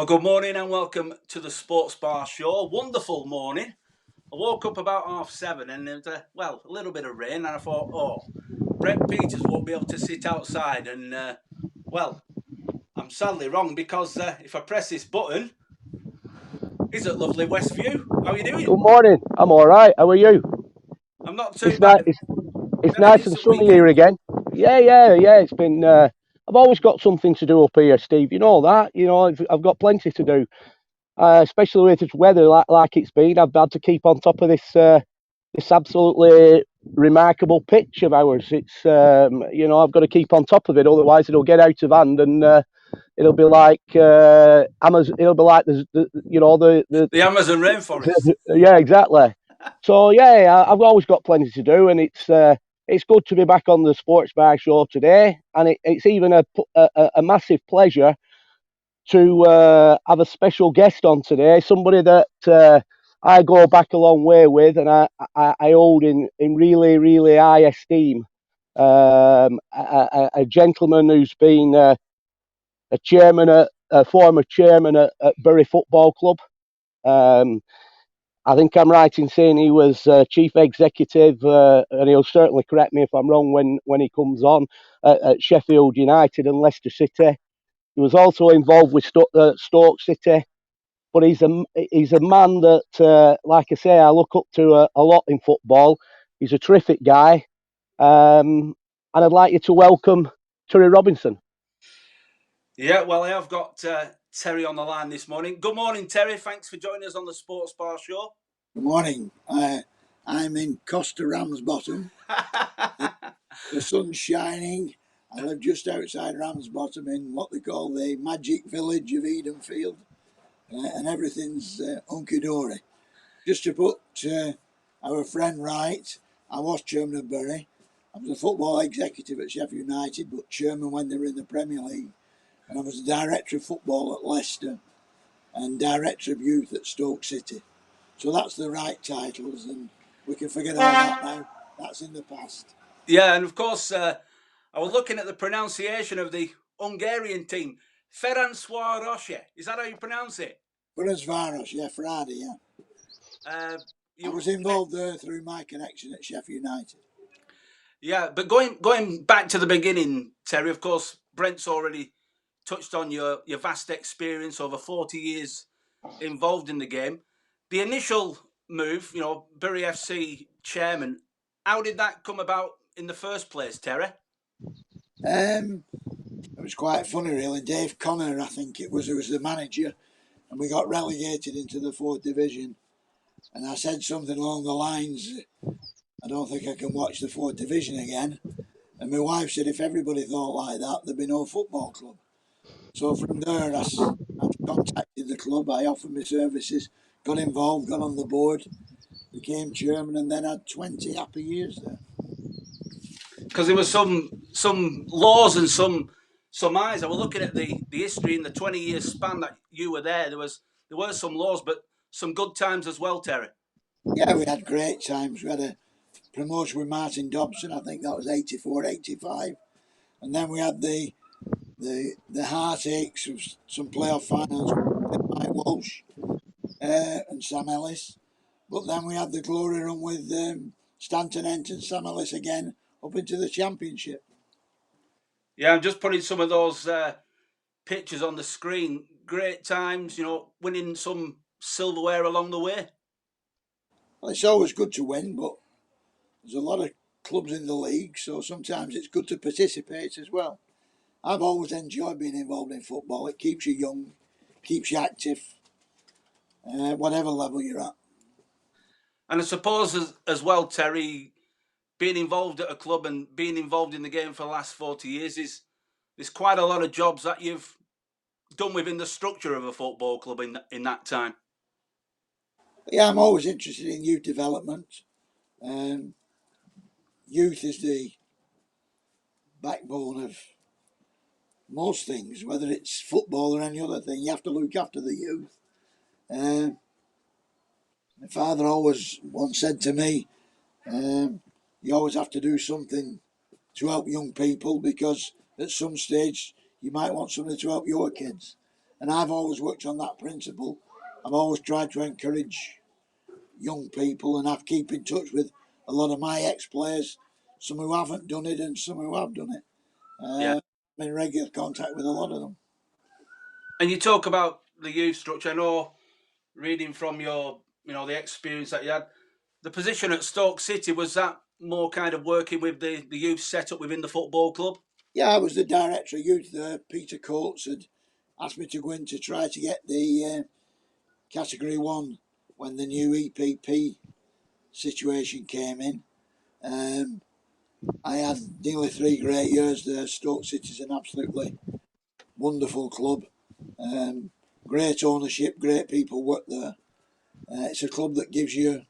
Well, good morning and welcome to the Sports Bar Show. Wonderful morning. I woke up about 7:30 and there was a little bit of rain, and I thought, Brent Peters won't be able to sit outside. And, I'm sadly wrong because if I press this button, he's at lovely Westview. How are you doing? Good morning. I'm all right. How are you? I'm not too It's bad. nice. It's Had a nice and decent sunny here weekend. again. Yeah. It's been. I've always got something to do up here, Steve. You know that. You know I've got plenty to do, especially with this weather like it's been. I've had to keep on top of this absolutely remarkable pitch of ours. It's I've got to keep on top of it, otherwise it'll get out of hand and it'll be like Amazon. It'll be like The Amazon rainforest. yeah, exactly. So yeah, I've always got plenty to do, and it's good to be back on the Sports Bar Show today, and it's even a massive pleasure to have a special guest on today, somebody that I go back a long way with, and I hold in really really high esteem. A gentleman who's been a former chairman at Borough Football Club. I think I'm right in saying he was chief executive, and he'll certainly correct me if I'm wrong when he comes on, at Sheffield United and Leicester City. He was also involved with Stoke City, but he's a man that, like I say, I look up to a lot in football. He's a terrific guy, and I'd like you to welcome Terry Robinson. Yeah, well, I have got Terry on the line this morning. Good morning, Terry. Thanks for joining us on the Sports Bar Show. Good morning. I'm in Costa Ramsbottom. The sun's shining. I live just outside Ramsbottom in what they call the magic village of Edenfield, and everything's hunky-dory. Just to put our friend right, I was chairman of Bury. I was a football executive at Sheffield United, but chairman when they were in the Premier League. And I was the director of football at Leicester and director of youth at Stoke City. So that's the right titles, and we can forget all that now. That's in the past. Yeah, and of course, I was looking at the pronunciation of the Hungarian team. Ferencváros. Is that how you pronounce it? Ferencváros, yeah, Friday, yeah. I was involved there through my connection at Sheffield United. Yeah, but going back to the beginning, Terry, of course, Brent's already touched on your vast experience over 40 years involved in the game. The initial move, Bury FC chairman, how did that come about in the first place, Terry? It was quite funny, really. Dave Connor, I think it was, who was the manager, and we got relegated into the 4th division. And I said something along the lines, I don't think I can watch the 4th division again. And my wife said, if everybody thought like that, there'd be no football club. So from there, I contacted the club, I offered my services, got involved, got on the board, became chairman, and then had 20 happy years there. Because there was some laws and some eyes. I was looking at the history in the 20-year span that you were there. There were some laws, but some good times as well, Terry. Yeah, we had great times. We had a promotion with Martin Dobson. I think that was 84, 85. And then we had the heartaches of some playoff finals with Mike Walsh and Sam Ellis. But then we had the glory run with Stanton Ent and Sam Ellis again up into the championship. Yeah, I'm just putting some of those pictures on the screen. Great times, winning some silverware along the way. Well, it's always good to win, but there's a lot of clubs in the league, so sometimes it's good to participate as well. I've always enjoyed being involved in football. It keeps you young, keeps you active, whatever level you're at. And I suppose as well, Terry, being involved at a club and being involved in the game for the last 40 years there's quite a lot of jobs that you've done within the structure of a football club in that time. Yeah, I'm always interested in youth development. Youth is the backbone of most things, whether it's football or any other thing. You have to look after the youth. My father always once said to me, you always have to do something to help young people, because at some stage you might want something to help your kids. And I've always worked on that principle. I've always tried to encourage young people, and I've keep in touch with a lot of my ex-players, some who haven't done it and some who have done it. Yeah. I'm in regular contact with a lot of them. And you talk about the youth structure. I know, reading from your, the experience that you had, the position at Stoke City, was that more kind of working with the youth setup within the football club? Yeah, I was the director of youth there. Peter Coates had asked me to go in to try to get the Category 1 when the new EPP situation came in. I had nearly 3 great years there. Stoke City's an absolutely wonderful club. Great ownership, great people work there. It's a club that gives you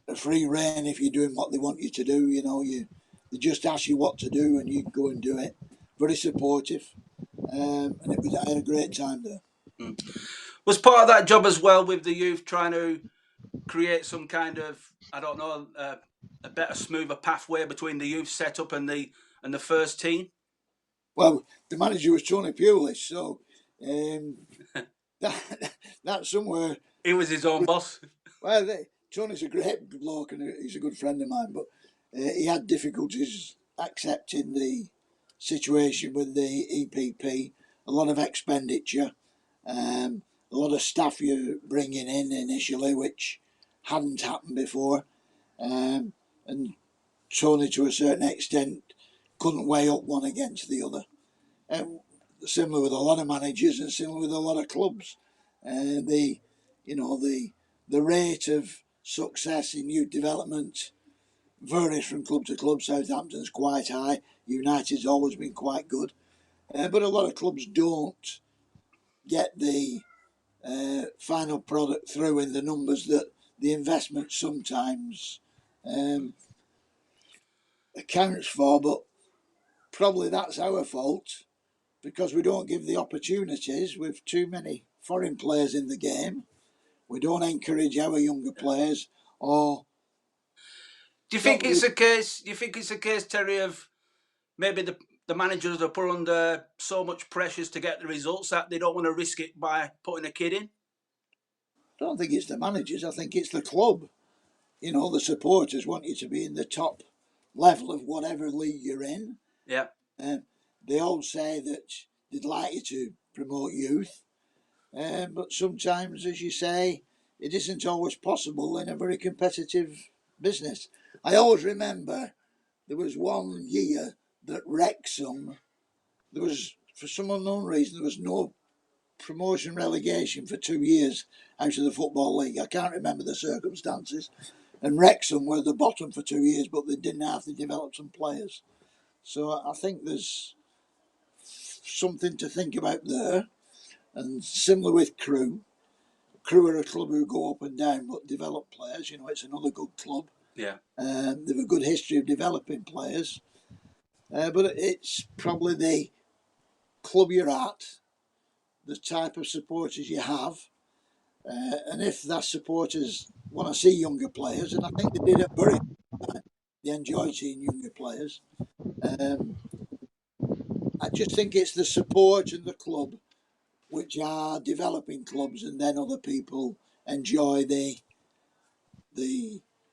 a free rein if you're doing what they want you to do. They just ask you what to do and you go and do it. Very supportive, and I had a great time there. Was part of that job as well with the youth trying to create some kind of, I don't know, a better, smoother pathway between the youth setup and the first team? Well, the manager was Tony Pulis, so that's somewhere. He was his own boss. Well, Tony's a great bloke and he's a good friend of mine, but he had difficulties accepting the situation with the EPP. A lot of expenditure, a lot of staff you're bringing in initially, which hadn't happened before, and Tony, to a certain extent, couldn't weigh up one against the other. Similar with a lot of managers and similar with a lot of clubs. The rate of success in youth development varies from club to club. Southampton's quite high. United's always been quite good. But a lot of clubs don't get the final product through in the numbers that the investment sometimes accounts for. But probably that's our fault, because we don't give the opportunities with too many foreign players in the game. We don't encourage our younger players. Or Do you think it's a case? Do you think it's a case, Terry, of maybe the managers are put under so much pressures to get the results that they don't want to risk it by putting a kid in? I don't think it's the managers. I think it's the club. The supporters want you to be in the top level of whatever league you're in. Yeah. They all say that they'd like you to promote youth, but sometimes, as you say, it isn't always possible in a very competitive business. I always remember there was one year that Wrexham, for some unknown reason, there was no promotion relegation for 2 years out of the Football League. I can't remember the circumstances. And Wrexham were the bottom for 2 years, but they didn't have to develop some players. So I think there's something to think about there. And similar with Crewe. Crewe are a club who go up and down but develop players. It's another good club. Yeah. They've a good history of developing players. But it's probably the club you're at, the type of supporters you have, and if that supporters want to see younger players, and I think they did at Borough, they enjoy seeing younger players. I just think it's the support and the club which are developing clubs, and then other people enjoy the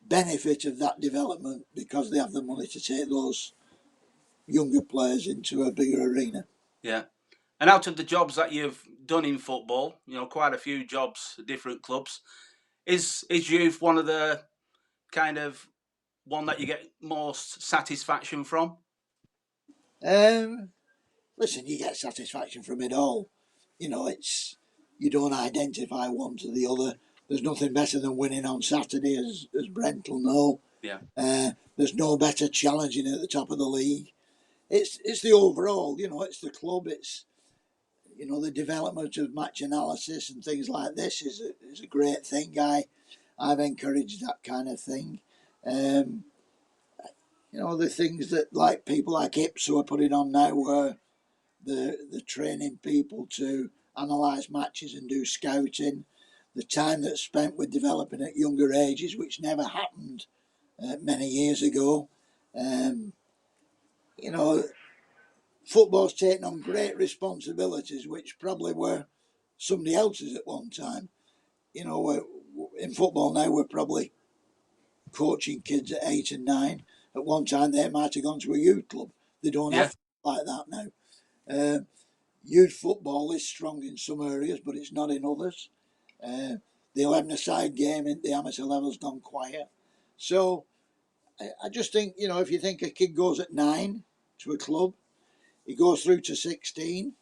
benefit of that development because they have the money to take those younger players into a bigger arena. Yeah. And out of the jobs that you've done in football, quite a few jobs at different clubs, is youth one of the kind of one that you get most satisfaction from? Listen, you get satisfaction from it all. You don't identify one to the other. There's nothing better than winning on Saturday, as Brent will know. Yeah. There's no better challenging at the top of the league. It's the overall, it's the club, it's the development of match analysis and things like this is a great thing. I've encouraged that kind of thing. The things that like people like Ipso are putting on now, where the training people to analyse matches and do scouting, the time that's spent with developing at younger ages, which never happened many years ago. football's taken on great responsibilities, which probably were somebody else's at one time. You know, in football now, we're probably coaching kids at 8 and 9. At one time, they might have gone to a youth club. They don't Yeah. have like that now. Youth football is strong in some areas, but it's not in others. The 11-a-side game at the amateur level's gone quiet. So I just think, you know, if you think a kid goes at 9 to a club, he goes through to 16,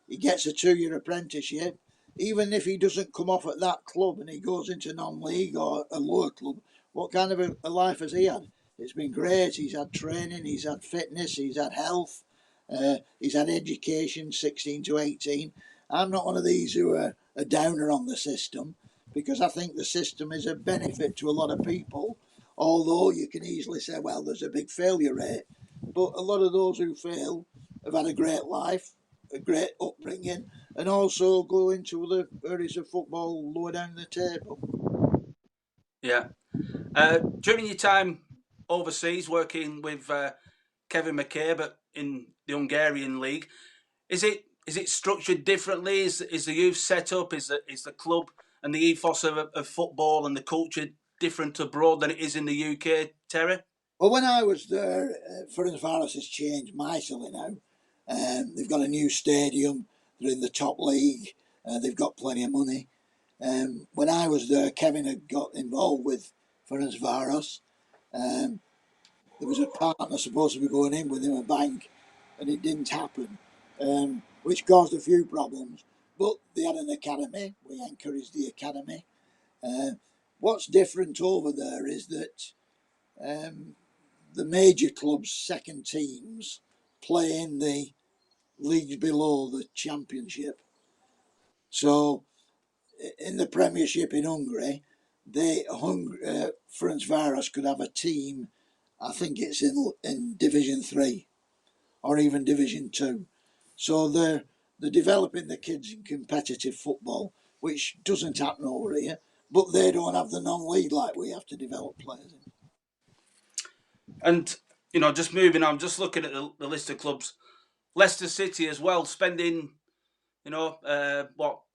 he gets a 2-year apprenticeship. Even if he doesn't come off at that club and he goes into non-league or a lower club, what kind of a life has he had? It's been great. He's had training, he's had fitness, he's had health, he's had education, 16 to 18. I'm not one of these who are a downer on the system, because I think the system is a benefit to a lot of people, although you can easily say, well, there's a big failure rate. But a lot of those who fail have had a great life, a great upbringing, and also go into other areas of football lower down the table. Yeah. During your time overseas working with Kevin McCabe in the Hungarian league, is it structured differently? Is the youth set up? Is the club and the ethos of football and the culture different abroad than it is in the UK, Terry? Well, when I was there, Ferencváros has changed mightily now. They've got a new stadium. They're in the top league. They've got plenty of money. When I was there, Kevin had got involved with Ferencváros. There was a partner supposed to be going in with him, a bank, and it didn't happen, which caused a few problems. But they had an academy. We encouraged the academy. What's different over there is that the major clubs' second teams play in the leagues below the championship. So in the Premiership in Hungary, Ferencváros could have a team. I think it's in Division 3 or even Division 2. So they're developing the kids in competitive football, which doesn't happen over here. But they don't have the non-league like we have to develop players in. And just moving on, just looking at the list of clubs, Leicester City as well, spending a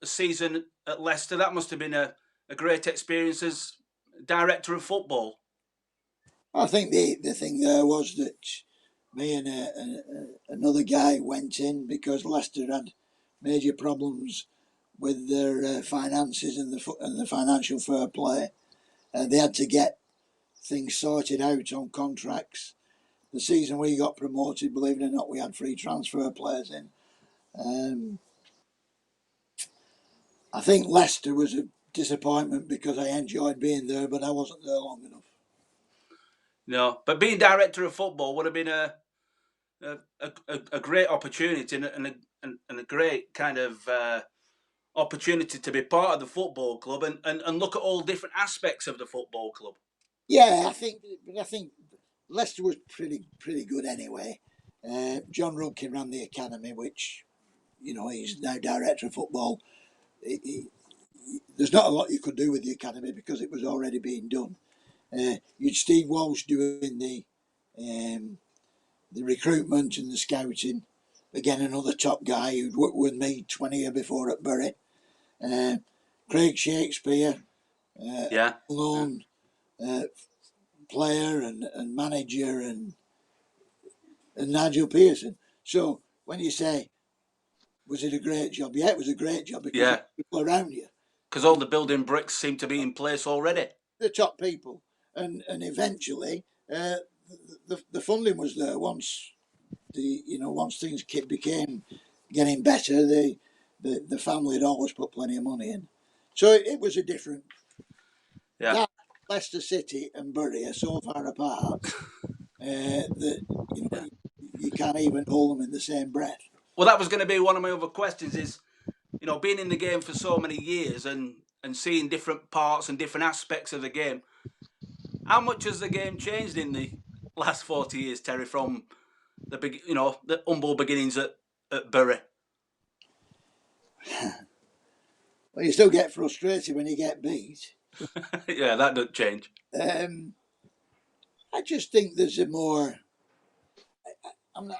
season at Leicester. That must have been a great experience as director of football. I think the thing there was that me and another guy went in because Leicester had major problems with their finances and the financial fair play. They had to get things sorted out on contracts. The season we got promoted, believe it or not, we had free transfer players in. I think Leicester was a disappointment because I enjoyed being there, but I wasn't there long enough. No, but being director of football would have been a great opportunity and a great kind of opportunity to be part of the football club and look at all different aspects of the football club. Yeah, I think Leicester was pretty good anyway. John Rudkin ran the academy, which he's now director of football. There's not a lot you could do with the academy because it was already being done. You'd Steve Walsh doing the recruitment and the scouting. Again, another top guy who'd worked with me 20 years before at Borough. Craig Shakespeare, Yeah. known player and manager, and Nigel Pearson. So when you say, was it a great job? Yeah, it was a great job because people around you. Because all the building bricks seem to be in place already. The top people, and eventually the funding was there once once things became getting better. The family had always put plenty of money in, so it was a different. Yeah. That Leicester City and Bury are so far apart that you can't even hold them in the same breath. Well, that was going to be one of my other questions. Is being in the game for so many years and seeing different parts and different aspects of the game. How much has the game changed in the last 40 years, Terry, from the humble beginnings at Bury? Well, you still get frustrated when you get beat. Yeah, that doesn't change. I just think there's a more. I'm not.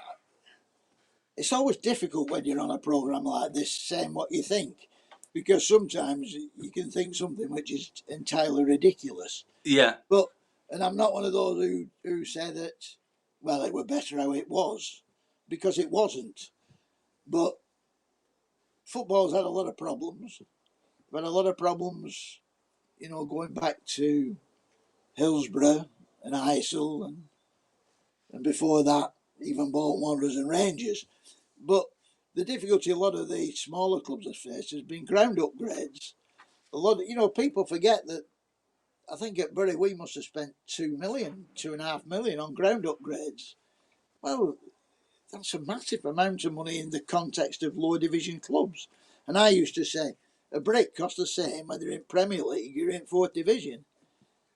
it's always difficult when you're on a programme like this saying what you think, because sometimes you can think something which is entirely ridiculous. Yeah. But, and I'm not one of those who say that, well, it were better how it was, because it wasn't. But football's had a lot of problems. We've had a lot of problems, going back to Hillsborough and Heysel, and before that, even Bolton Wanderers and Rangers. But the difficulty a lot of the smaller clubs have faced has been ground upgrades. A lot of, people forget that I think at Borough we must have spent 2 million, 2.5 million on ground upgrades. Well, that's a massive amount of money in the context of lower division clubs. And I used to say, a brick costs the same whether you're in Premier League, you're in 4th Division.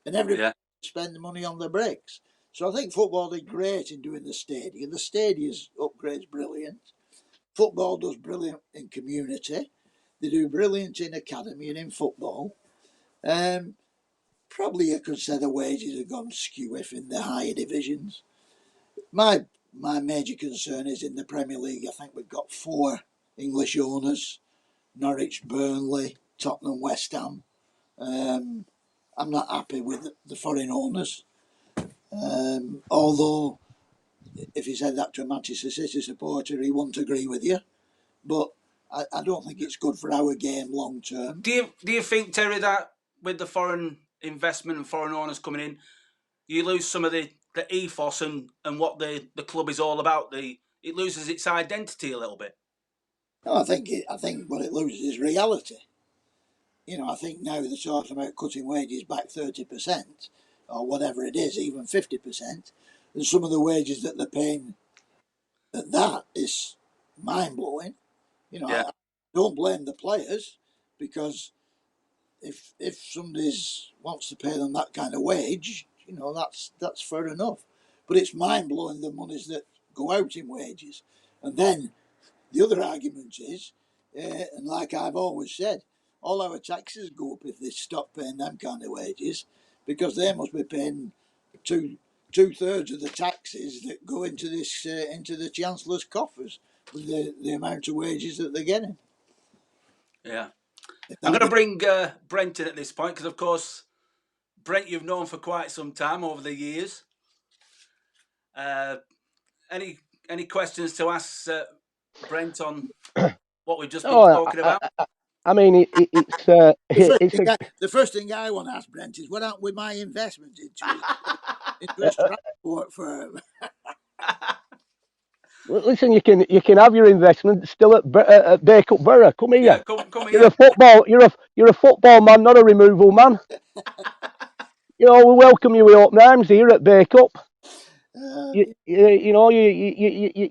And everybody spend the money on the bricks. So I think football did great in doing the stadium. The stadium's upgrade's brilliant. Football does brilliant in community. They do brilliant in academy and in football. Probably you could say the wages have gone skew if in the higher divisions. My major concern is in the Premier League. I think we've got 4 English owners: Norwich, Burnley, Tottenham, West Ham. I'm not happy with the foreign owners. Although, if you said that to a Manchester City supporter, he wouldn't agree with you. But I don't think it's good for our game long term. Do you think, Terry, that with the foreign investment and foreign owners coming in, you lose some of the ethos and what the club is all about? It loses its identity a little bit. No, I think what it loses is reality. I think now they're talking about cutting wages back 30% or whatever it is, even 50%. And some of the wages that they're paying at that is mind blowing. I don't blame the players, because if somebody wants to pay them that kind of wage, that's fair enough. But it's mind blowing the monies that go out in wages. And then the other argument is, and like I've always said, all our taxes go up if they stop paying them kind of wages, because they must be paying two-thirds of the taxes that go into this into the Chancellor's coffers with the amount of wages that they're getting. Yeah. I'm going to bring Brent in at this point, because, of course, Brent, you've known for quite some time over the years. Any questions to ask Brent on what we've just been talking about? I mean, it's the first thing I want to ask Brent is, what happened with my investment into his transport firm? Listen, you can have your investment still at Bacup Borough. Come here. Yeah, come You're here. You're a football man, not a removal man. We welcome you with open arms here at Bacup.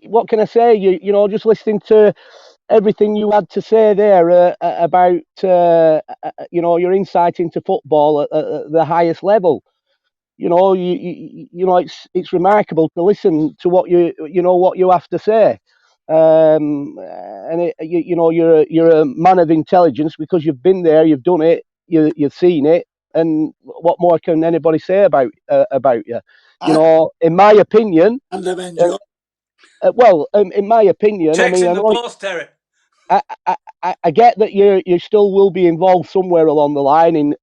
What can I say? Just listening to everything you had to say there about your insight into football at the highest level. It's remarkable to listen to what you have to say. And you're a man of intelligence, because you've been there, you've done it, you've seen it, and what more can anybody say about you? In my opinion, and I've enjoyed. In my opinion, Checks in the post, Terry. I get that you still will be involved somewhere along the line in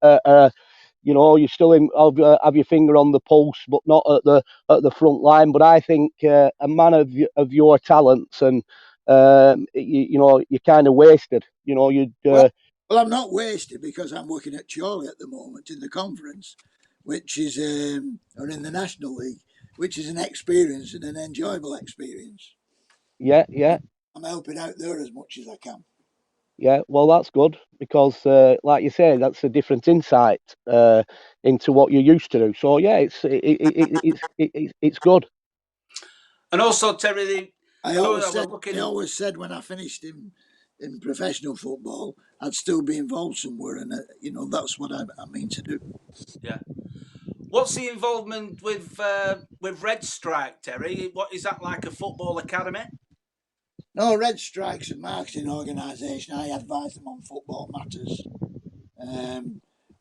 you still have your finger on the pulse, but not at the front line. But I think a man of your talents, and you're kind of wasted. Well, I'm not wasted, because I'm working at Chorley at the moment in the conference, which is or in the National League, which is an experience and an enjoyable experience. Yeah. I'm helping out there as much as I can. Yeah, well, that's good, because, like you say, that's a different insight into what you're used to do. So yeah, it's good. And also, Terry, I always said when I finished in professional football, I'd still be involved somewhere, and that's what I mean to do. Yeah. What's the involvement with Red Strike, Terry? What is that, like a football academy? No, Red Strike's a marketing organisation. I advise them on football matters.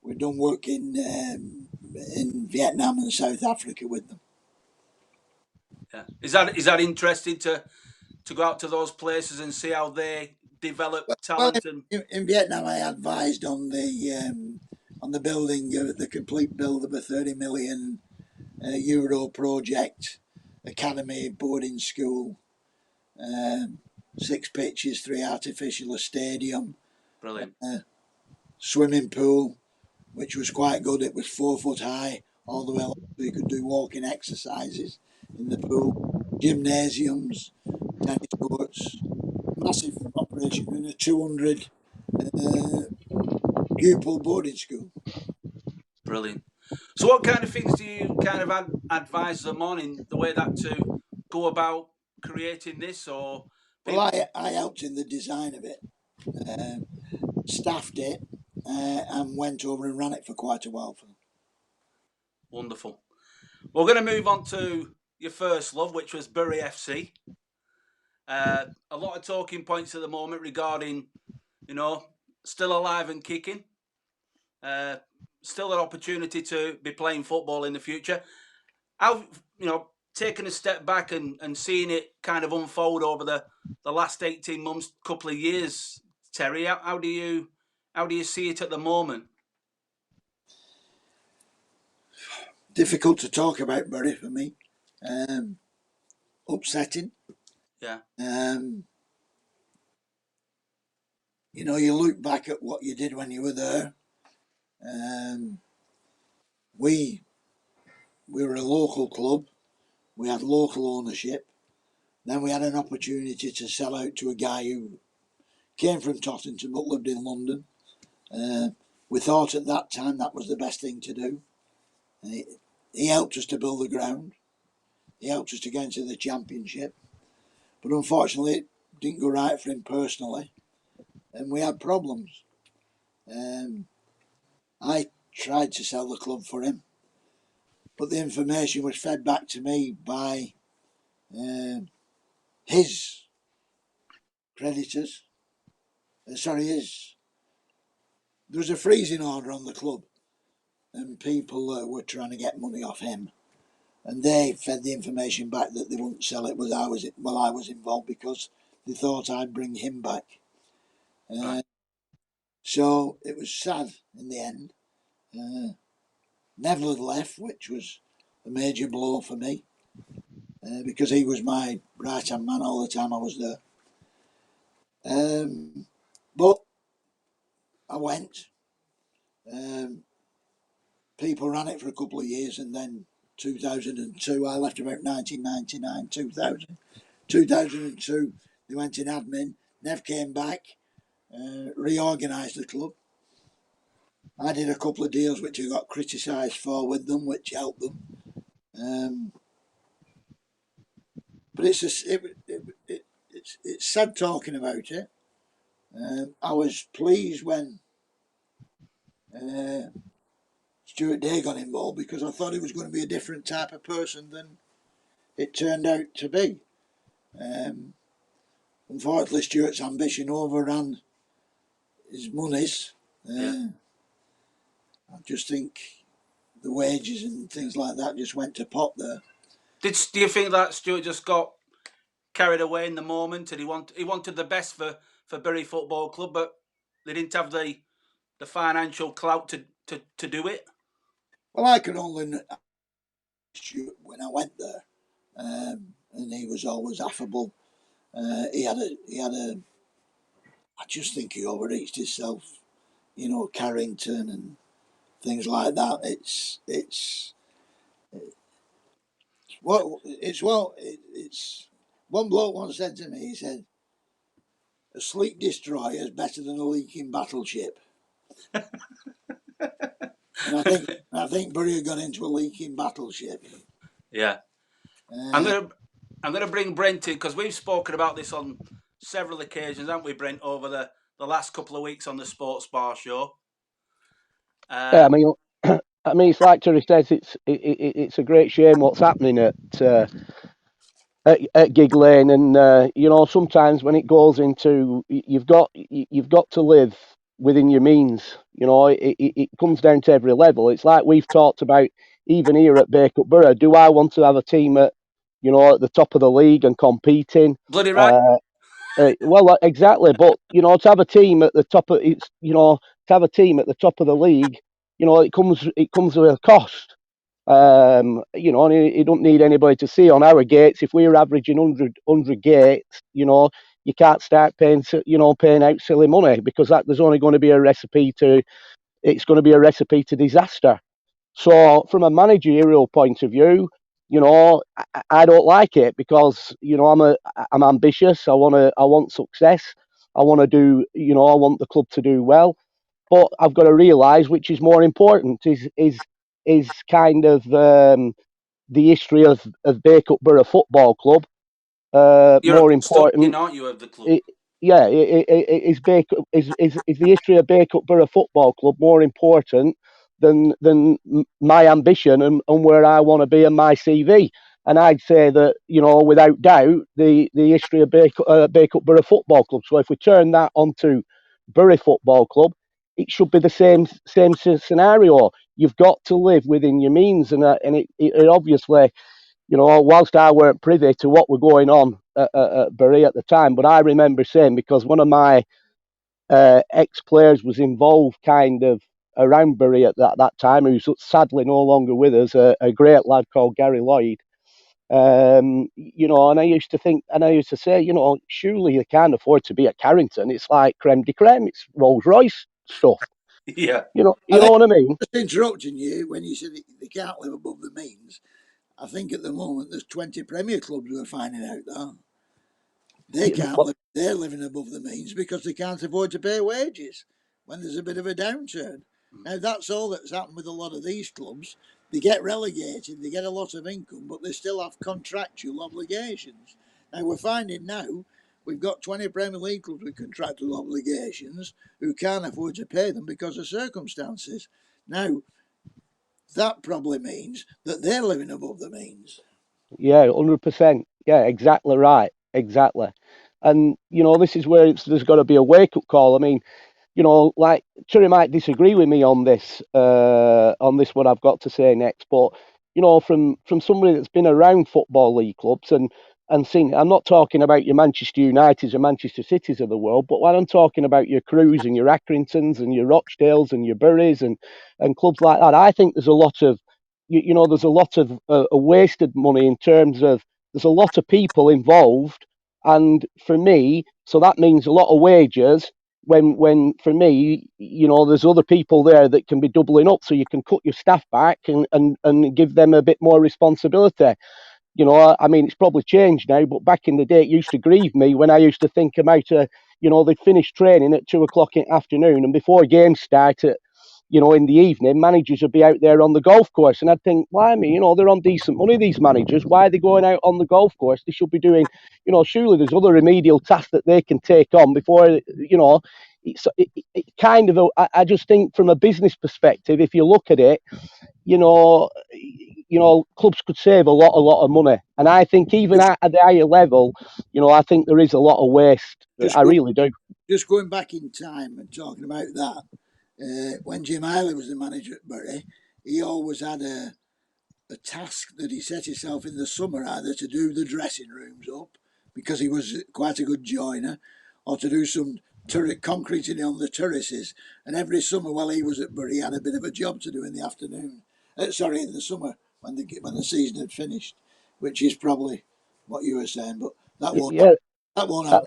We've done work in Vietnam and South Africa with them. Yeah. Is that interesting to to go out to those places and see how they develop Well, talent? And in Vietnam, I advised on the building, the complete build of a 30 million euro project, academy, boarding school, 6 pitches, 3 artificial, a stadium, brilliant. Swimming pool, which was quite good. It was 4 foot high all the way along, so you could do walking exercises in the pool. Gymnasiums, tennis courts, massive operation, and a 200 pupil boarding school. Brilliant. So, what kind of things do you kind of advise them on in the way that to go about creating this? Or Well, I helped in the design of it, staffed it, and went over and ran it for quite a while for them. Wonderful. We're going to move on to your first love, which was Borough FC. A lot of talking points at the moment regarding, still alive and kicking. Still an opportunity to be playing football in the future. How, taking a step back and seeing it kind of unfold over the last 18 months, couple of years, Terry, how do you see it at the moment? Difficult to talk about Bury for me. Upsetting. Yeah. You look back at what you did when you were there. We were a local club. We had local ownership. Then we had an opportunity to sell out to a guy who came from Tottenham but lived in London. We thought at that time that was the best thing to do. He helped us to build the ground. He helped us to get into the championship. But unfortunately, it didn't go right for him personally. And we had problems. I tried to sell the club for him. But the information was fed back to me by his creditors. There was a freezing order on the club, and people were trying to get money off him, and they fed the information back that they wouldn't sell it while I was involved, because they thought I'd bring him back. Right. So it was sad in the end. Neville had left, which was a major blow for me, because he was my right hand man all the time I was there. But I went. People ran it for a couple of years, and then 2002, I left about 1999, 2000. 2002, they went in admin. Nev came back, reorganised the club. I did a couple of deals which I got criticised for with them, which helped them. But it's sad talking about it. I was pleased when Stuart Day got involved, because I thought he was going to be a different type of person than it turned out to be. Unfortunately, Stuart's ambition overran his monies. I just think the wages and things like that just went to pot there. Do you think that Stuart just got carried away in the moment, and he wanted the best for Bury Football Club, but they didn't have the financial clout to do it? Well, I could only Stuart when I went there, and he was always affable. He had a. I just think he overreached himself, Carrington and things like that. It's one bloke once said to me. He said, "A sleek destroyer is better than a leaking battleship." And I think Bury got into a leaking battleship. Yeah. I'm gonna bring Brent in, because we've spoken about this on several occasions, haven't we, Brent, over the last couple of weeks on the Sports Bar Show. Yeah, I mean, it's like Terry says, it's a great shame what's happening at Gig Lane, and sometimes when it goes into, you've got to live within your means. It comes down to every level. It's like we've talked about, even here at Bacup Borough. Do I want to have a team at you know, at the top of the league and competing. Bloody right. Well, exactly. But you know, to have a team at the top of it's, you know, to have a team at the top of the league, you know, it comes with a cost. You know, and you don't need anybody to see on our gates. If we're averaging 100 gates, you know, you can't start paying, you know, paying out silly money, because there's only going to be a recipe to, it's going to be a recipe to disaster. So from a managerial point of view, you know, I don't like it, because you know I'm ambitious. I want success. I want to do, you know, I want the club to do well. But I've got to realise which is more important is kind of the history of Bacup Borough Football Club. You're a More custodian, important, aren't you, of the club? it, yeah, is the history of Bacup Borough Football Club more important than my ambition and where I want to be in my CV? And I'd say that, you know, without doubt, the history of Bacup Borough Football Club. So if we turn that onto Bury Football Club, it should be the same scenario. You've got to live within your means, and it obviously, you know, whilst I weren't privy to what were going on at Bury at the time, but I remember saying, because one of my ex-players was involved kind of around Bury at that time, who's sadly no longer with us, a great lad called Gary Lloyd. You know, and I used to think, and I used to say, you know, surely you can't afford to be at Carrington. It's like creme de creme. It's Rolls Royce stuff. Yeah. You I know think, what I mean? just interrupting you, when you said they can't live above the means, I think at the moment there's 20 Premier clubs who are finding out that they can't live. They're living above the means because they can't afford to pay wages when there's a bit of a downturn. Now that's all that's happened with a lot of these clubs. They get relegated, they get a lot of income, but they still have contractual obligations. Now we're finding now we've got 20 Premier League clubs with contractual obligations who can't afford to pay them because of circumstances. Now that probably means that they're living above the means. Yeah, 100%. Yeah, exactly right. Exactly. And, you know, this is where there's got to be a wake up call. I mean, you know, like Terry might disagree with me on this what I've got to say next, but you know, from somebody that's been around football league clubs and seen, I'm not talking about your Manchester Uniteds or Manchester Cities of the world, but when I'm talking about your Crews and your Accringtons and your Rochdales and your Burys and clubs like that, I think there's a lot of, you know, there's a lot of wasted money in terms of there's a lot of people involved, and for me, so that means a lot of wages when for me, you know, there's other people there that can be doubling up, so you can cut your staff back and give them a bit more responsibility. You know, I mean, it's probably changed now, but back in the day, it used to grieve me when I used to think about, you know, they'd finish training at 2 o'clock in the afternoon, and before games started, you know, in the evening, managers would be out there on the golf course. And I'd think, why me? You know, they're on decent money, these managers. Why are they going out on the golf course? They should be doing, you know, surely there's other remedial tasks that they can take on before, you know, it kind of, I just think from a business perspective, if you look at it, you know, clubs could save a lot of money. And I think even Just, at the higher level, you know, I think there is a lot of waste. just, I really do. just going back in time and talking about that, when Jim Hiley was the manager at Bury, he always had a task that he set himself in the summer, either to do the dressing rooms up because he was quite a good joiner, or to do some concreting on the terraces. And every summer while he was at Bury, he had a bit of a job to do in the afternoon. Sorry, in the summer when the season had finished, which is probably what you were saying, but Yeah, that won't that, happen.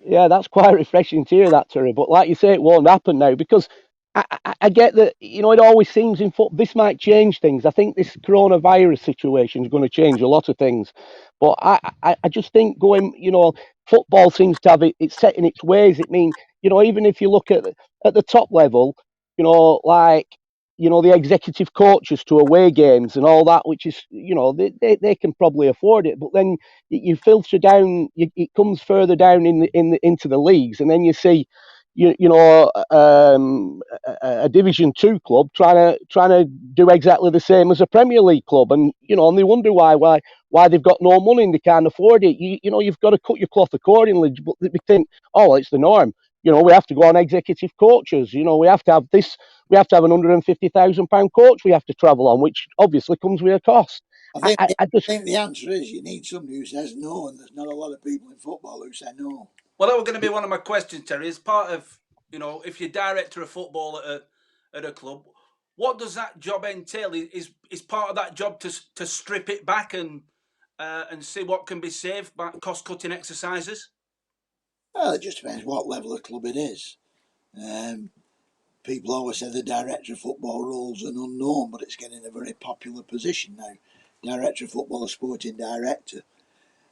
Yeah, that's quite refreshing to hear that, Terry. But like you say, it won't happen now, because I get that, you know, it always seems in football, this might change things. I think this coronavirus situation is going to change a lot of things. But I just think going, you know, football seems to have it's set in its ways. It means, you know, even if you look at the top level, you know, like, you know, the executive coaches to away games and all that, which is, you know, they can probably afford it. But then you filter down, it comes further down into the leagues, and then you see, you know, a Division Two club trying to do exactly the same as a Premier League club, and you know, and they wonder why they've got no money and they can't afford it. You know, you've got to cut your cloth accordingly. But we think, oh, well, it's the norm. You know, we have to go on executive coaches. You know, we have to have this. We have to have an £150,000 coach we have to travel on, which obviously comes with a cost. I just think the answer is you need somebody who says no, and there's not a lot of people in football who say no. Well, that was going to be one of my questions, Terry. As part of, if you're director of football at a club, what does that job entail? Is part of that job to strip it back and see what can be saved by cost cutting exercises? Well, it just depends what level of club it is. People always say the director of football role's an unknown, but it's getting a very popular position now. Director of football, a sporting director.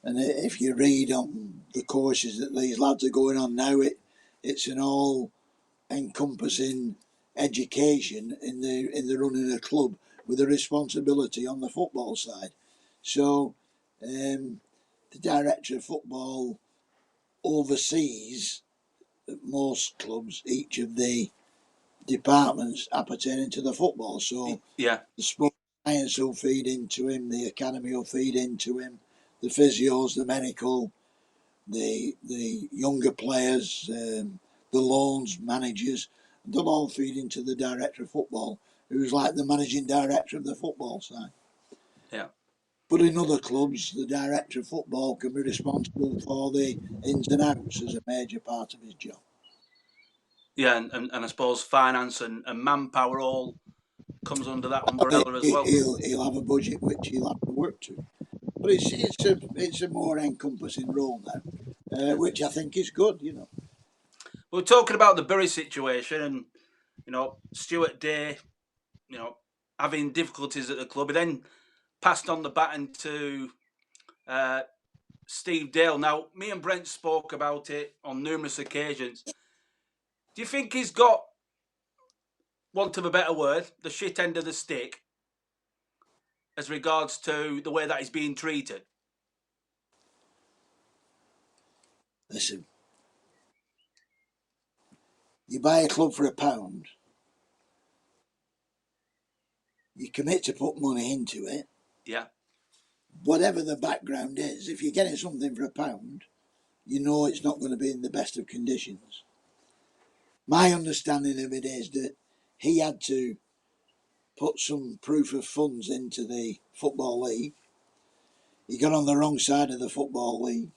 And if you read on the courses that these lads are going on now, it's an all-encompassing education in the running a club with a responsibility on the football side. So the director of football oversees at most clubs each of the departments appertaining to the football. So yeah, the sports science will feed into him, the academy will feed into him, the physios, the medical, the younger players, the loans managers, they'll all feed into the director of football, who's like the managing director of the football side. yeah. But in other clubs, the director of football can be responsible for the ins and outs as a major part of his job. Yeah, and I suppose finance and manpower all comes under that umbrella as well. He'll have a budget which he'll have to work to. But it's a more encompassing role now, which I think is good, We're talking about the Bury situation and, Stuart Day, having difficulties at the club. He then passed on the baton to Steve Dale. Now, me and Brent spoke about it on numerous occasions. Do you think he's got, want of a better word, the shit end of the stick as regards to the way that he's being treated? Listen, you buy a club for £1, you commit to put money into it. Yeah. Whatever the background is, if you're getting something for £1, you know it's not going to be in the best of conditions. My understanding of it is that he had to put some proof of funds into the Football League. He got on the wrong side of the Football League,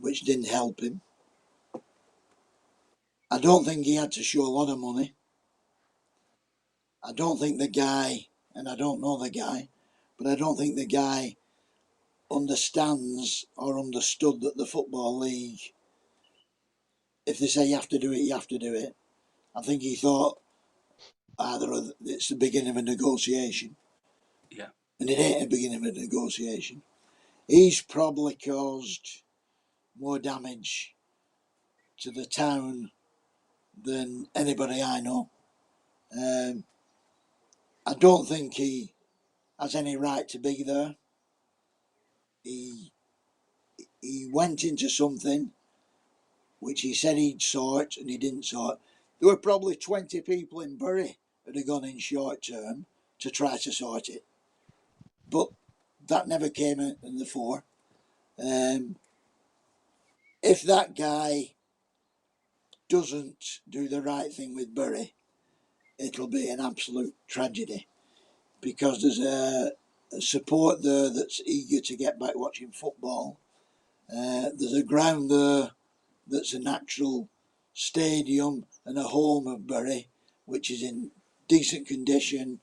which didn't help him. I don't think he had to show a lot of money. I don't think the guy, and I don't know the guy, but I don't think the guy understands or understood that the Football League, if they say you have to do it, you have to do it. I think he thought either it's the beginning of a negotiation. Yeah. And it ain't the beginning of a negotiation. He's probably caused more damage to the town than anybody I know. I don't think he has any right to be there. He went into something which he said he'd sort and he didn't sort. There were probably 20 people in Bury that had gone in short term to try to sort it. But that never came in the fore. If that guy doesn't do the right thing with Bury, it'll be an absolute tragedy, because there's a support there that's eager to get back watching football. There's a ground there that's a natural stadium and a home of Bury, which is in decent condition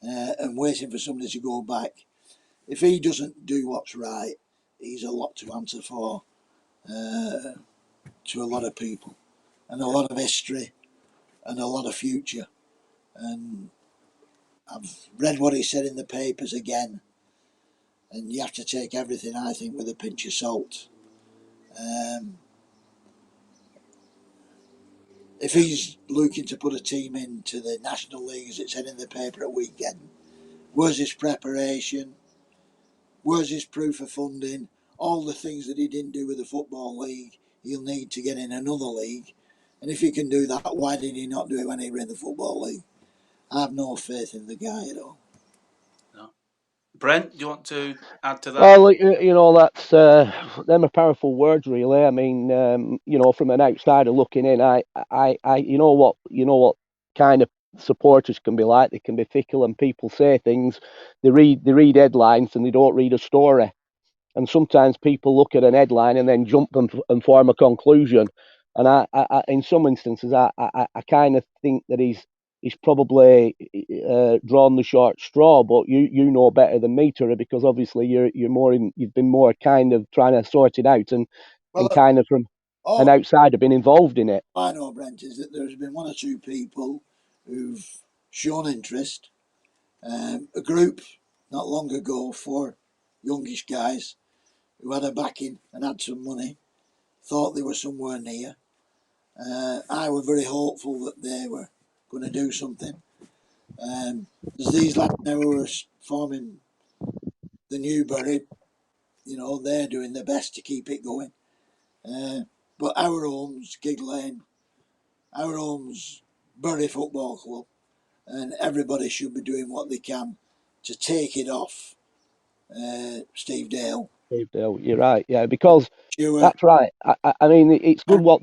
and waiting for somebody to go back. If he doesn't do what's right, he's a lot to answer for to a lot of people, and a lot of history and a lot of future. And I've read what he said in the papers again, and you have to take everything, I think, with a pinch of salt. If he's looking to put a team into the National League, as it said in the paper at weekend, where's his preparation? Where's his proof of funding? All the things that he didn't do with the Football League, he'll need to get in another league. And if he can do that, why did he not do it when he were in the Football League? I have no faith in the guy at all. No. Brent, do you want to add to that? Well, that's them are powerful words, really. I mean, from an outsider looking in, I, you know what kind of supporters can be like. They can be fickle, and people say things. They read headlines and they don't read a story. And sometimes people look at an headline and then jump and form a conclusion. And in some instances, I kind of think that he's probably drawn the short straw. But you know better than me, Tura, because obviously you've been more kind of trying to sort it out and Well, kind of from an all outsider been involved in it. I know, Brent, is that there's been one or two people who've shown interest. A group not long ago, 4 youngish guys who had a backing and had some money, thought they were somewhere near. I was very hopeful that they were going to do something. There's these lads now who are forming the new Borough. You know, they're doing their best to keep it going. But our home's Gig Lane, our home's Borough Football Club, and everybody should be doing what they can to take it off Steve Dale. Dave Dale, you're right, yeah, because Sure. that's right. I mean, it's good what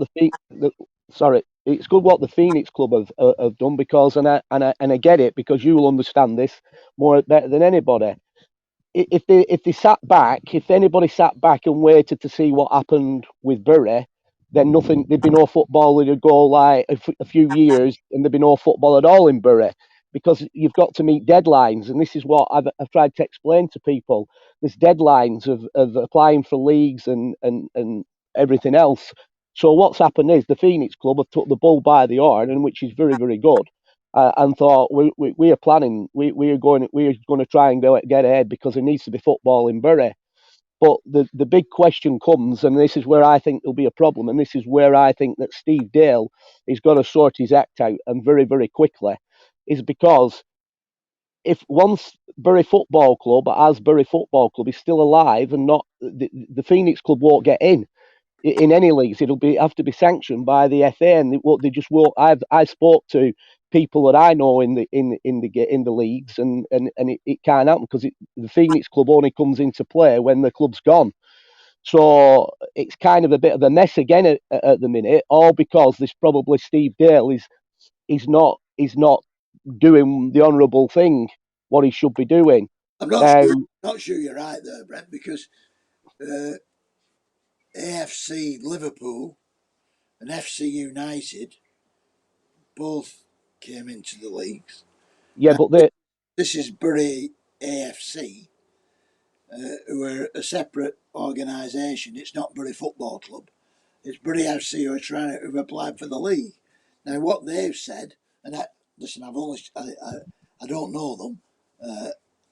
it's good what the Phoenix Club have done, because and I get it, because you will understand this more better than anybody. If they sat back, if anybody sat back and waited to see what happened with Bury, then nothing. There'd be no football. It'd go like a few years, and there'd be no football at all in Bury, because you've got to meet deadlines, and this is what I've tried to explain to people. There's deadlines of applying for leagues and everything else. So what's happened is the Phoenix Club have took the bull by the horn, and which is very, very good, and thought we are planning, we are going to try and get ahead, because there needs to be football in Bury. But the big question comes, and this is where I think there'll be a problem, and this is where I think that Steve Dale is going to sort his act out, and very, very quickly, is because if once Bury Football Club, as Bury Football Club, is still alive and not, the Phoenix Club won't get in any leagues. It'll have to be sanctioned by the FA, and they just won't. I spoke to people that I know in the leagues, and it can't happen, because the Phoenix Club only comes into play when the club's gone. So it's kind of a bit of a mess again at the minute, all because this probably Steve Dale is not doing the honourable thing, what he should be doing. I'm not Now, sure, not sure you're right there, Brent, because AFC Liverpool and FC United both came into the leagues. yeah, Now, but this is Bury AFC, who are a separate organisation. It's not Bury Football Club. It's Bury FC who are trying to have applied for the league. Now, what they've said, and listen, I don't know them.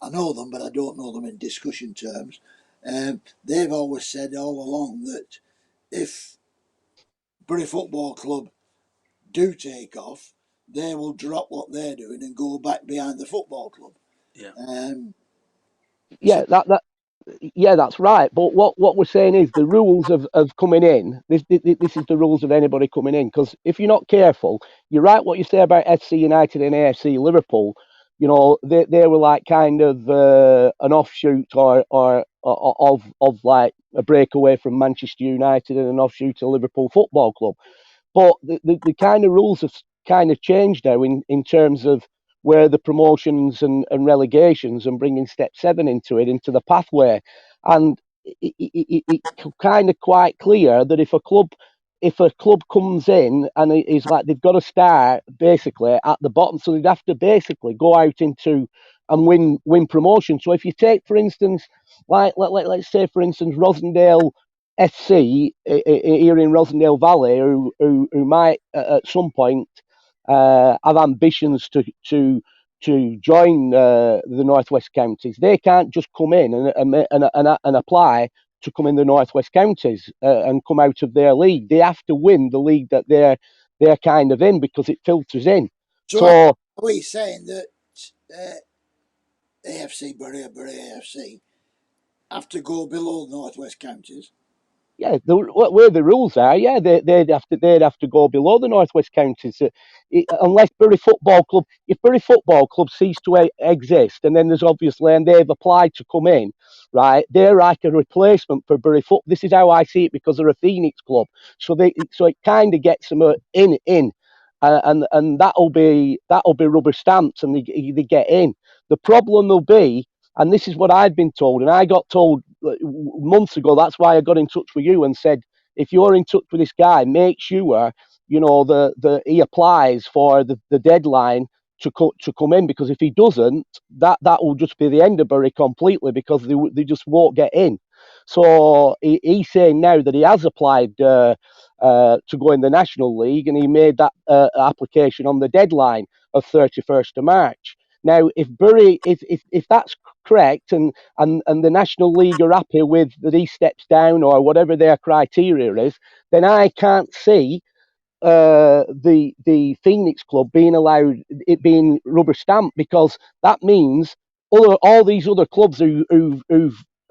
I know them, but I don't know them in discussion terms. They've always said all along that if Bury Football Club do take off, they will drop what they're doing and go back behind the football club. Yeah. So yeah, yeah, that's right. But what we're saying is the rules of coming in. This is the rules of anybody coming in. Because if you're not careful, you're right what you say about FC United and AFC Liverpool. You know, they were like kind of an offshoot or of like a breakaway from Manchester United, and an offshoot of Liverpool Football Club. But the kind of rules have kind of changed now in terms of where the promotions and relegations, and bringing step 7 into the pathway. And it's kind of quite clear that if a club comes in, and it is like they've got to start basically at the bottom, so they'd have to basically go out into and win promotion. So if you take, for instance, like let's say, for instance, Rosendale FC here in Rosendale Valley, who might at some point have ambitions to join the Northwest Counties. They can't just come in and apply to come in the Northwest Counties and come out of their league. They have to win the league that they're kind of in, because it filters in. are So we saying that AFC Bury AFC have to go below Northwest Counties? yeah, where the rules are, yeah, they'd have to go below the Northwest Counties, unless Bury Football Club. If Bury Football Club cease to exist, and then there's obviously, and they've applied to come in, right? They're like a replacement for Bury Foot. This is how I see it, because they're a Phoenix club, so it kind of gets them in. and that'll be rubber stamped, and they get in. The problem will be, and this is what I've been told, and I got told months ago. That's why I got in touch with you and said, if you're in touch with this guy, make sure he applies for the deadline to come in, because if he doesn't, that will just be the end of Bury completely, because they just won't get in. So he's saying now that he has applied to go in the National League, and he made that application on the deadline of 31st of March. Now, if Bury, if that's correct, and the National League are happy with that he steps down or whatever their criteria is, then I can't see the Phoenix Club being allowed, it being rubber stamped, because that means all these other clubs who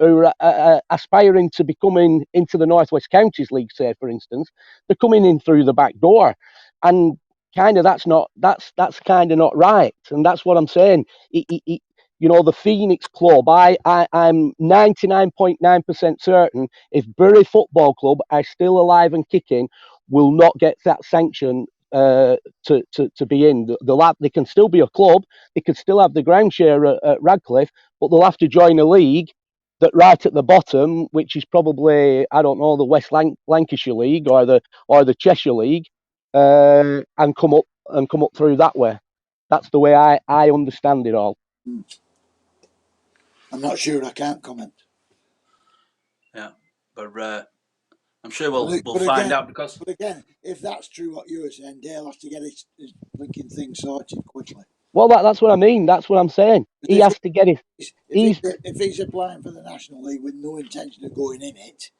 are aspiring to be coming into the Northwest Counties League, say for instance, they're coming in through the back door, and kind of that's kind of not right, and that's what I'm saying. The Phoenix Club, I'm 99.9% certain, if Bury Football Club are still alive and kicking, will not get that sanction to be in. They can still be a club, they could still have the ground share at Radcliffe, but they'll have to join a league that right at the bottom, which is probably, I don't know, the West Lancashire League or the Cheshire League, and come up through that way. That's the way I understand it all. I'm not sure. I can't comment. Yeah, but I'm sure we'll find out, because. But again, if that's true what you were saying, Dale has to get his blinking thing sorted quickly. Well, that's what I mean. That's what I'm saying. He has to get it. If he's applying for the National League with no intention of going in it,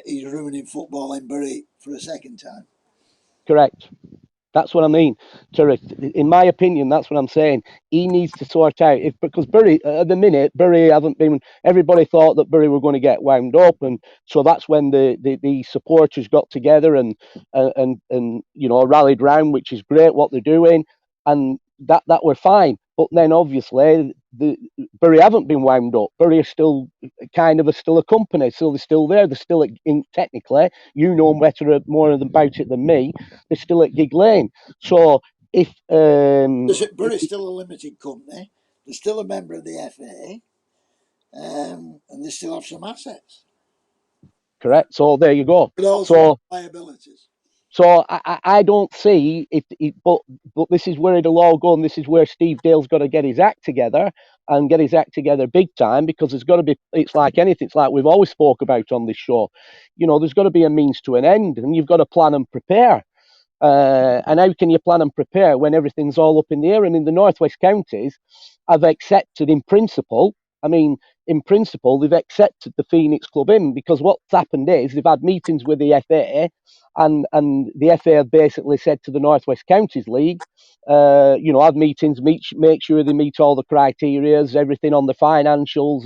he's ruining football in Bury for a second time. Correct. That's what I mean. In my opinion, that's what I'm saying. He needs to sort out, because Bury at the minute, Bury haven't been. Everybody thought that Bury were going to get wound up, and so that's when the supporters got together and rallied round, which is great what they're doing, and that were fine. But then obviously the Bury haven't been wound up. Bury are still still a company, so they're still there. They're still technically, you know better more about it than me. They're still at Gig Lane. So if Bury's still a limited company, they're still a member of the FA, and they still have some assets. Correct. So there you go. But also liabilities. So I don't see but this is where it'll all go, and this is where Steve Dale's got to get his act together, and get his act together big time, because there's got to be. It's like anything. It's like we've always spoke about on this show. There's got to be a means to an end, and you've got to plan and prepare. And how can you plan and prepare when everything's all up in the air? And in the Northwest Counties, I've accepted in principle. In principle, they've accepted the Phoenix Club in, because what's happened is they've had meetings with the FA, and the FA have basically said to the Northwest Counties League, have meetings, make sure they meet all the criterias, everything on the financials,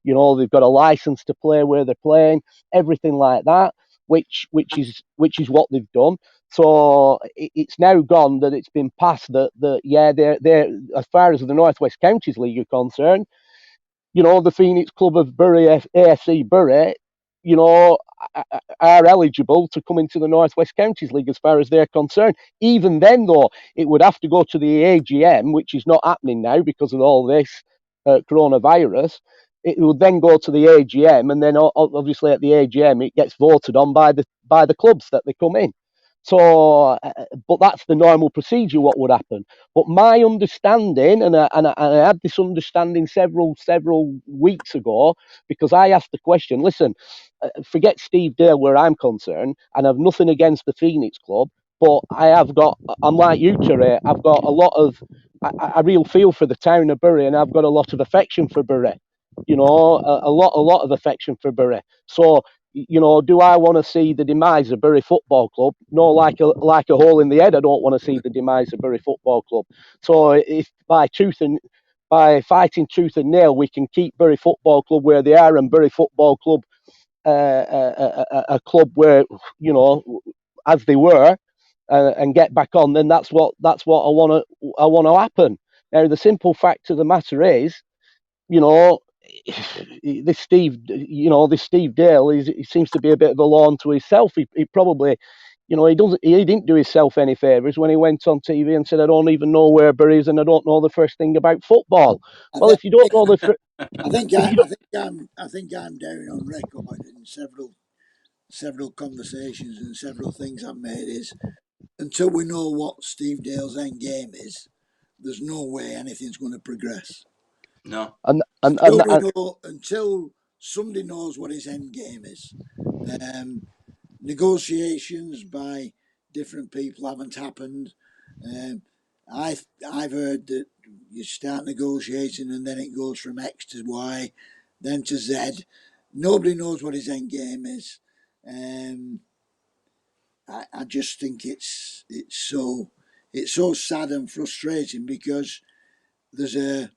they've got a license to play where they're playing, everything like that, which is what they've done. So it's now gone that it's been passed that they're as far as the Northwest Counties League are concerned, the Phoenix Club of Bury, AFC Bury, are eligible to come into the Northwest Counties League as far as they're concerned. Even then, though, it would have to go to the AGM, which is not happening now because of all this coronavirus. It would then go to the AGM, and then obviously at the AGM it gets voted on by the clubs that they come in. So, but that's the normal procedure. What would happen? But my understanding, and I had this understanding several weeks ago, because I asked the question. Listen, forget Steve Dale where I'm concerned, and I've nothing against the Phoenix Club, but I'm like you, Terry. I've got a lot of a real feel for the town of Bury, and I've got a lot of affection for Bury. A lot of affection for Bury. So, do I want to see the demise of Bury Football Club? No, like a hole in the head. I don't want to see the demise of Bury Football Club. So if by fighting tooth and nail we can keep Bury Football Club where they are, and Bury Football Club a club where as they were, and get back on, then that's what I want to happen. Now the simple fact of the matter is, this Steve Dale, he seems to be a bit of a law unto himself. He probably, you know, he didn't do himself any favours when he went on TV and said, I don't even know where Bury is and I don't know the first thing about football. Well, if you don't know I think I'm down on record in several conversations and several things I've made is until we know what Steve Dale's end game is, there's no way anything's going to progress. No. Until somebody knows what his end game is. Negotiations by different people haven't happened. I've heard that you start negotiating and then it goes from X to Y, then to Z. Nobody knows what his end game is. I just think it's so sad and frustrating because it's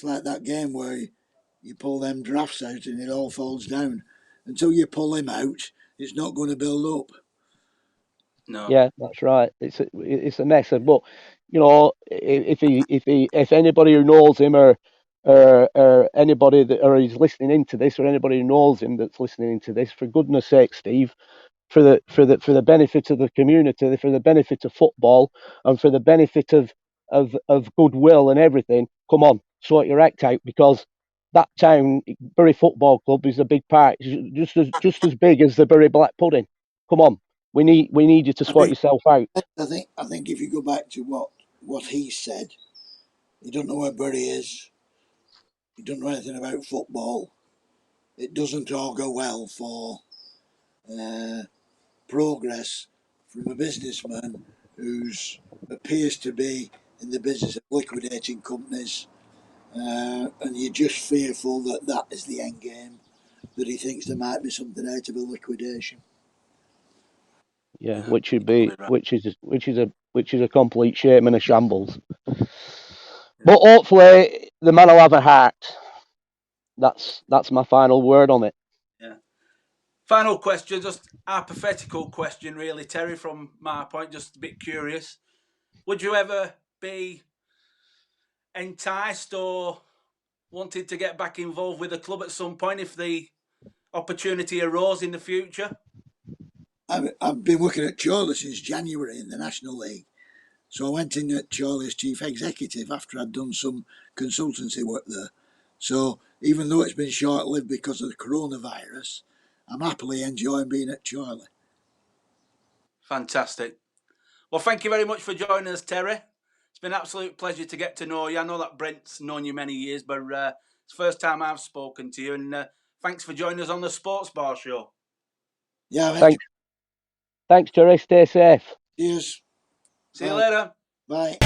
like that game where you pull them drafts out and it all falls down. Until you pull him out, it's not going to build up. No. Yeah, that's right. It's a mess. But you know, if anybody who knows him or anybody that or is listening into this or anybody who knows him that's listening into this, for goodness sake, Steve, for the benefit of the community, for the benefit of football, and for the benefit of goodwill and everything, come on, sort your act out, because that town, Bury Football Club, is a big part, just as big as the Bury Black Pudding. Come on, we need you to sort yourself out. I think if you go back to what he said, you don't know where Bury is. You don't know anything about football. It doesn't all go well for progress from a businessman who appears to be in the business of liquidating companies, and you're just fearful that is the end game. That he thinks there might be something out of a liquidation. Yeah, which is a complete shame and a shambles. Yeah. But hopefully the man will have a heart. That's my final word on it. Yeah. Final question, just a hypothetical question, really, Terry. From my point, just a bit curious. Would you ever be enticed or wanted to get back involved with the club at some point if the opportunity arose in the future? I've been working at Chorley since January in the National League. So I went in at Chorley as chief executive after I'd done some consultancy work there. So even though it's been short-lived because of the coronavirus, I'm happily enjoying being at Chorley. Fantastic. Well, thank you very much for joining us, Terry. It's been an absolute pleasure to get to know you. I know that Brent's known you many years, but it's the first time I've spoken to you. And thanks for joining us on the Sports Bar Show. Yeah, thanks, Terry. Stay safe. Cheers. See you later. Bye.